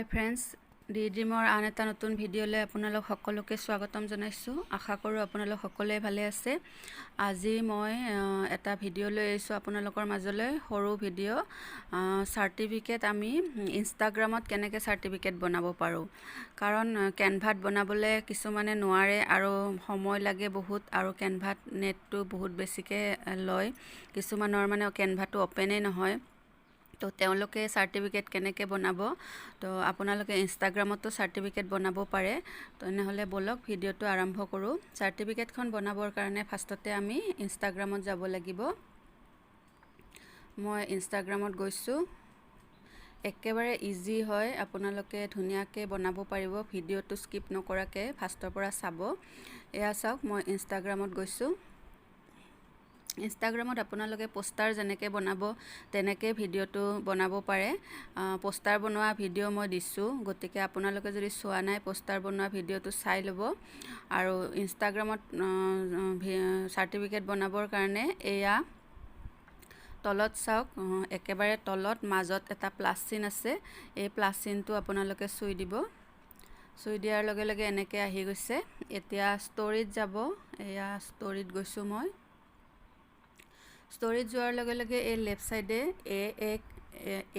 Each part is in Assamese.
হাই ফ্ৰেণ্ডছ, ড্ৰিমৰ আন এটা নতুন ভিডিঅ'লৈ আপোনালোক সকলোকে স্বাগতম জনাইছোঁ। আশা কৰোঁ আপোনালোক সকলোৱে ভালে আছে। আজি মই এটা ভিডিঅ' লৈ আহিছোঁ আপোনালোকৰ মাজলৈ, সৰু ভিডিঅ'। চাৰ্টিফিকেট আমি ইনষ্টাগ্ৰামত কেনেকৈ চাৰ্টিফিকেট বনাব পাৰোঁ, কাৰণ কেনভাত বনাবলৈ কিছুমানে নোৱাৰে আৰু সময় লাগে বহুত, আৰু কেনভাত নেটটো বহুত বেছিকৈ লয়। কিছুমানৰ মানে কেনভাটো অ'পেনেই নহয়, তো তেওঁলোকে চাৰ্টিফিকেট কেনেকৈ বনাব, তো আপোনালোকে ইনষ্টাগ্ৰামতো চাৰ্টিফিকেট বনাব পাৰে। তো এনেহ'লে ব'লক ভিডিঅ'টো আৰম্ভ কৰোঁ। চাৰ্টিফিকেটখন বনাবৰ কাৰণে ফাৰ্ষ্টতে আমি ইনষ্টাগ্ৰামত যাব লাগিব। মই ইনষ্টাগ্ৰামত গৈছোঁ। একেবাৰে ইজি হয়, আপোনালোকে ধুনীয়াকৈ বনাব পাৰিব, ভিডিঅ'টো স্কিপ নকৰাকৈ ফাৰ্ষ্টৰ পৰা চাব। এয়া চাওক, মই ইনষ্টাগ্ৰামত গৈছোঁ। ইনষ্টাগ্ৰামত আপোনালোকে পোষ্টাৰ যেনেকৈ বনাব তেনেকৈ ভিডিঅ'টো বনাব পাৰে। পোষ্টাৰ বনোৱা ভিডিঅ' মই দিছোঁ, গতিকে আপোনালোকে যদি চোৱা নাই পোষ্টাৰ বনোৱা ভিডিঅ'টো চাই ল'ব। আৰু ইনষ্টাগ্ৰামত চাৰ্টিফিকেট বনাবৰ কাৰণে এয়া তলত চাওক, একেবাৰে তলত মাজত এটা প্লাছ চিন আছে। এই প্লাছ চিনটো আপোনালোকে চুই দিব। চুই দিয়াৰ লগে লগে এনেকৈ আহি গৈছে। এতিয়া ষ্টৰিত যাব। এয়া ষ্টৰিত গৈছোঁ মই। ষ্টৰিত যোৱাৰ লগে লগে এই লেফ্ট ছাইডে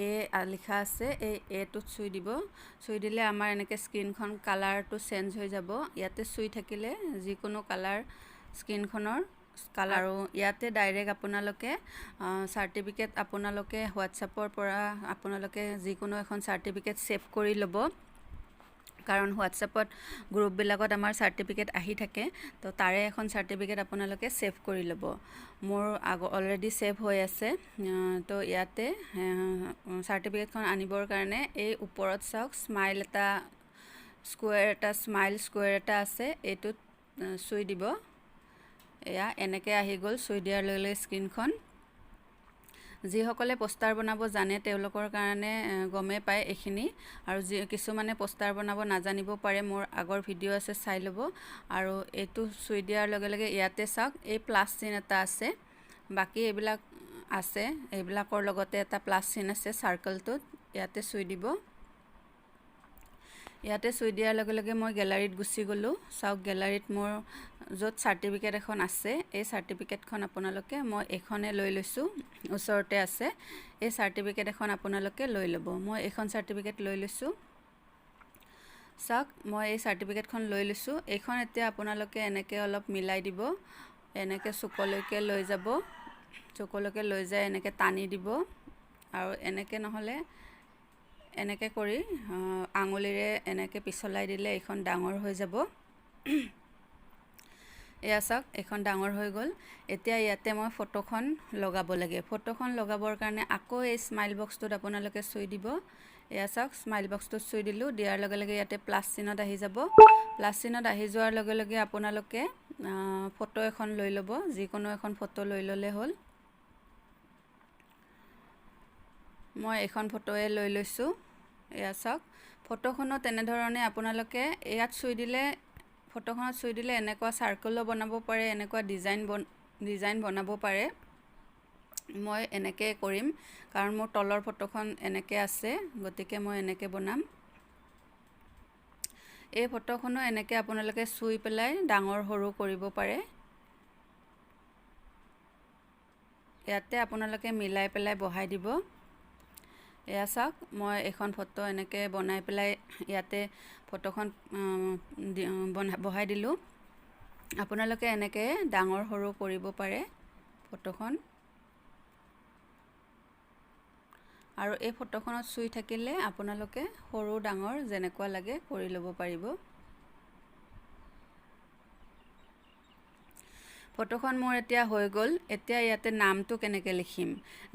এ লিখা আছে, এই এটোত চুই দিব। চুই দিলে আমাৰ এনেকৈ স্ক্ৰীনখন কালাৰটো চেঞ্জ হৈ যাব। ইয়াতে চুই থাকিলে যিকোনো কালাৰ স্ক্ৰীনখনৰ কালাৰ, আৰু ইয়াতে ডাইৰেক্ট আপোনালোকে চাৰ্টিফিকেট আপোনালোকে হোৱাটছএপৰ পৰা আপোনালোকে যিকোনো এখন চাৰ্টিফিকেট ছেভ কৰি ল'ব, কাৰণ হোৱাটছএপত গ্ৰুপবিলাকত আমাৰ চাৰ্টিফিকেট আহি থাকে। তো তাৰে এখন চাৰ্টিফিকেট আপোনালোকে ছেভ কৰি ল'ব। মোৰ অলৰেডি ছেভ হৈ আছে। তো ইয়াতে চাৰ্টিফিকেটখন আনিবৰ কাৰণে এই ওপৰত চাওক, স্মাইল স্কুৱেৰ এটা আছে, এইটোত চুই দিব। এয়া এনেকৈ আহি গ'ল। চুই দিয়াৰ লগে লগে স্ক্ৰীনখন, যিসকলে পোষ্টাৰ বনাব জানে তেওঁলোকৰ কাৰণে গমেই পায় এইখিনি, আৰু কিছুমানে পোষ্টাৰ বনাব নাজানিব পাৰে। মোৰ আগৰ ভিডিঅ' আছে, চাই ল'ব। আৰু এইটো চুই দিয়াৰ লগে লগে ইয়াতে চাওক, এই প্লাছ চিন এটা আছে। বাকী এইবিলাক আছে, এইবিলাকৰ লগতে এটা প্লাছ চিন আছে চাৰ্কলটোত, ইয়াতে চুই দিব। ইয়াতে চুই দিয়াৰ লগে লগে মই গেলাৰীত গুচি গ'লোঁ। চাওক, গেলাৰীত মোৰ য'ত চাৰ্টিফিকেট এখন আছে, এই চাৰ্টিফিকেটখন আপোনালোকে, মই এইখনে লৈ লৈছোঁ, ওচৰতে আছে। এই চাৰ্টিফিকেট এখন আপোনালোকে লৈ ল'ব। মই এইখন চাৰ্টিফিকেট লৈ লৈছোঁ। চাওক, মই এই চাৰ্টিফিকেটখন লৈ লৈছোঁ। এইখন এতিয়া আপোনালোকে এনেকৈ অলপ মিলাই দিব, এনেকৈ চুকলৈকে লৈ যাব। চুকলৈকে লৈ যায় এনেকৈ টানি দিব, আৰু এনেকৈ নহ'লে এনেকৈ কৰি আঙুলিৰে এনেকৈ পিছলাই দিলে এইখন ডাঙৰ হৈ যাব। এয়া চাওক, এইখন ডাঙৰ হৈ গ'ল। এতিয়া ইয়াতে মই ফটোখন লগাব লাগে। ফটোখন লগাবৰ কাৰণে আকৌ এই স্মাইল বক্সটোত আপোনালোকে চুই দিব। এয়া চাওক, স্মাইল বক্সটোত চুই দিলোঁ। দিয়াৰ লগে লগে ইয়াতে প্লাছ চিনত আহি যাব। প্লাছ চিনত আহি যোৱাৰ লগে লগে আপোনালোকে ফটো এখন লৈ ল'ব, যিকোনো এখন ফটো লৈ ল'লে হ'ল। মই এইখন ফটোৱে লৈ লৈছোঁ। এয়া চাওক, ফটোখনো তেনেধৰণে আপোনালোকে ইয়াত চুই দিলে, ফটোখনত চুই দিলে এনেকুৱা চাৰ্কলো বনাব পাৰে, এনেকুৱা ডিজাইন বনাব পাৰে। মই এনেকৈ কৰিম, কাৰণ মোৰ তলৰ ফটোখন এনেকৈ আছে, গতিকে মই এনেকৈ বনাম। এই ফটোখনো এনেকৈ আপোনালোকে চুই পেলাই ডাঙৰ সৰু কৰিব পাৰে। ইয়াতে আপোনালোকে মিলাই পেলাই বহাই দিব। এয়া চাওক, মই এখন ফটো এনেকৈ বনাই পেলাই ইয়াতে ফটোখন বহাই দিলোঁ। আপোনালোকে এনেকৈ ডাঙৰ সৰু কৰিব পাৰে ফটোখন। আৰু এই ফটোখনত চুই থাকিলে আপোনালোকে সৰু ডাঙৰ যেনেকুৱা লাগে কৰি ল'ব পাৰিব। ফটোখন মোৰ এতিয়া হৈ গ'ল। এতিয়া ইয়াতে নামটো কেনেকৈ লিখিম,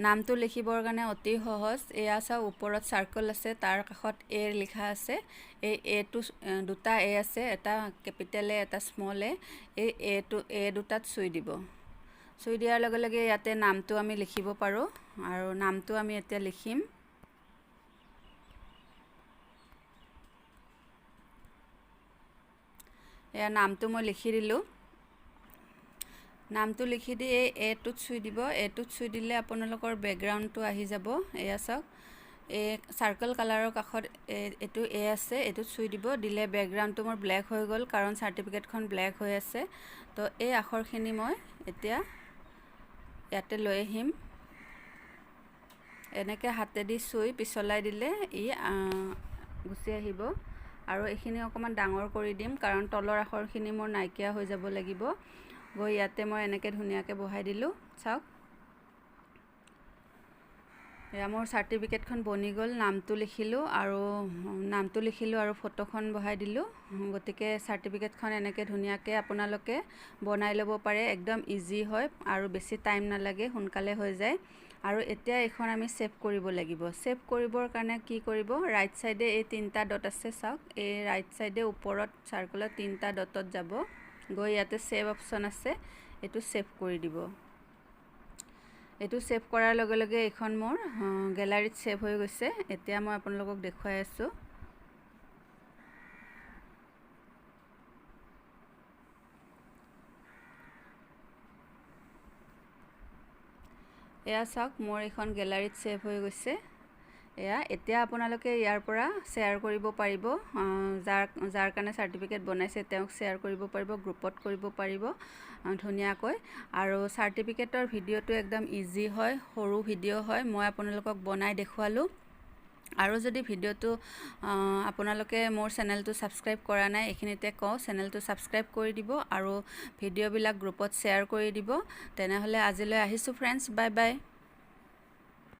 নামটো লিখিবৰ কাৰণে অতি সহজ। এয়া চাওক, ওপৰত চাৰ্কল আছে, তাৰ কাষত এ লিখা আছে। এই এটো দুটা এ আছে, এটা কেপিটেল এ, এটা স্মল এ। এই এ দুটাত চুই দিব। চুই দিয়াৰ লগে লগে ইয়াতে নামটো আমি লিখিব পাৰোঁ, আৰু নামটো আমি এতিয়া লিখিম। এয়া নামটো মই লিখি দিলোঁ। নামটো লিখি দি এই এটোত চুই দিব। এটোত চুই দিলে আপোনালোকৰ বেকগ্ৰাউণ্ডটো আহি যাব। এয়া চাওক, এই চাৰ্কল কালাৰৰ কাষত এইটো আছে, এইটোত চুই দিব। দিলে বেকগ্ৰাউণ্ডটো মোৰ ব্লেক হৈ গ'ল কাৰণ চাৰ্টিফিকেটখন ব্লেক হৈ আছে। তো এই আখৰখিনি মই এতিয়া ইয়াতে লৈ আহিম। এনেকৈ হাতেদি চুই পিছলাই দিলে ই গুচি আহিব। আৰু এইখিনি অকণমান ডাঙৰ কৰি দিম কাৰণ তলৰ আখৰখিনি মোৰ নাইকিয়া হৈ যাব লাগিব। গৈ ইয়াতে মই এনেকৈ ধুনীয়াকৈ বহাই দিলোঁ। চাওক, এয়া মোৰ চাৰ্টিফিকেটখন বনি গ'ল। নামটো লিখিলোঁ আৰু ফটোখন বহাই দিলোঁ। গতিকে চাৰ্টিফিকেটখন এনেকৈ ধুনীয়াকৈ আপোনালোকে বনাই ল'ব পাৰে। একদম ইজি হয় আৰু বেছি টাইম নালাগে, সোনকালে হৈ যায়। আৰু এতিয়া এইখন আমি ছেভ কৰিব লাগিব। ছেভ কৰিবৰ কাৰণে কি কৰিব, ৰাইট চাইডে এই 3টা ডট আছে, চাওক এই ৰাইট চাইডে ওপৰত চাৰ্কলত 3টা ডটত যাব। গৈ ইয়াতে ছেভ অপশ্যন আছে, এইটো ছেভ কৰি দিব। এইটো ছেভ কৰাৰ লগে লগে এইখন মোৰ গেলাৰীত ছেভ হৈ গৈছে। এতিয়া মই আপোনালোকক দেখুৱাই আছোঁ। এয়া চাওক, মোৰ এইখন গেলাৰীত ছেভ হৈ গৈছে। এতিয়া আপোনালোকে ইয়াৰ পৰা শ্বেয়াৰ কৰিব পাৰিব। যাৰ কাৰণে চাৰ্টিফিকেট বনাইছে তেওঁক শ্বেয়াৰ কৰিব পাৰিব, গ্ৰুপত কৰিব পাৰিব ধুনীয়াকৈ। আৰু চাৰ্টিফিকেটৰ ভিডিঅ'টো একদম ইজি হয়, সৰু ভিডিঅ' হয়। মই আপোনালোকক বনাই দেখুৱালোঁ। আৰু যদি ভিডিঅ'টো আপোনালোকে মোৰ চেনেলটো ছাবস্ক্ৰাইব কৰা নাই, এইখিনিতে কওঁ চেনেলটো ছাবস্ক্ৰাইব কৰি দিব আৰু ভিডিঅ'বিলাক গ্ৰুপত শ্বেয়াৰ কৰি দিব। তেনেহ'লে আজিলৈ আহিছোঁ ফ্ৰেণ্ডছ, বাই বাই।